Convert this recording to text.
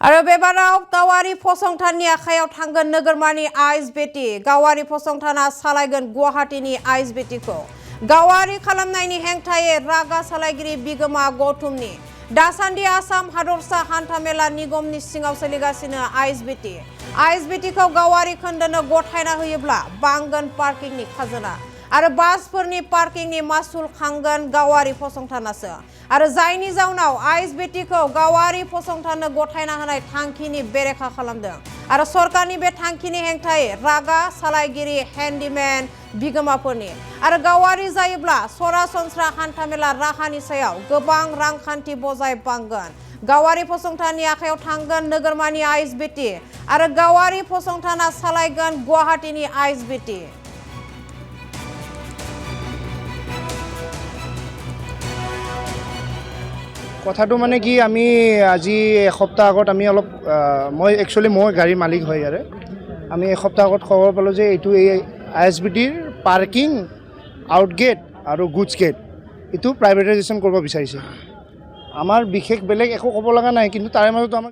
आरो बेबाराव गावारि फसंथाननि आखायाव थांगोन नोगोरमानि Isbt गावारि फसंथाना सालायगोन गुवाहाटीनि Isbtखौ गावारि खालामनायनि हेंथायै रागा सालायगिरि बिगोमा गौतमनि दासान्दि आसाम हादरसा हान्थामेला निगमनि सिङाव सोलिगासिनो Isbtखौ गावारि खोन्दोनो गथायना होयोब्ला बांगोन पार्किंनि खाजोना आरो बासफोरनि पार्किंनि मासुल खांगोन गावारि फसंथानासो आरो जायनि जाउनाव Isbtखौ गावारि फसंथाननो गथायना होनाय थांखिनि बेरेखा खालामदों आरो सरकारनि बे थांखिनि हेंथायै रागा सालायगिरि हेन्डिमेन बिगोमाफोरनि आरो गावारि जायोब्ला सरासनस्रा हान्थामेला राहानि सायाव गोबां रांखान्थि बजाय बांगोन गावारि फसंथाननि आखायाव थांगोन नोगोरमानि Isbt आरो गावारि फसंथाना सालायगोन गुवाहाटीनि Isbt কথাটো মানে কি আমি আজি এসপ্তাহ আগত আমি অলপ মই একচুয়ালি মই গাড়ীৰ মালিক হয় ইয়াৰে আমি এসপ্তাহ আগত খবৰ পালোঁ যে এইটো এই Isbtৰ পাৰ্কিং আউট গেট আৰু গুডছ গেট এইটো প্ৰাইভেটাইজেশ্যন কৰিব বিচাৰিছে আমাৰ বিশেষ বেলেগ একো ক'ব লগা নাই কিন্তু তাৰে মাজত আমাৰ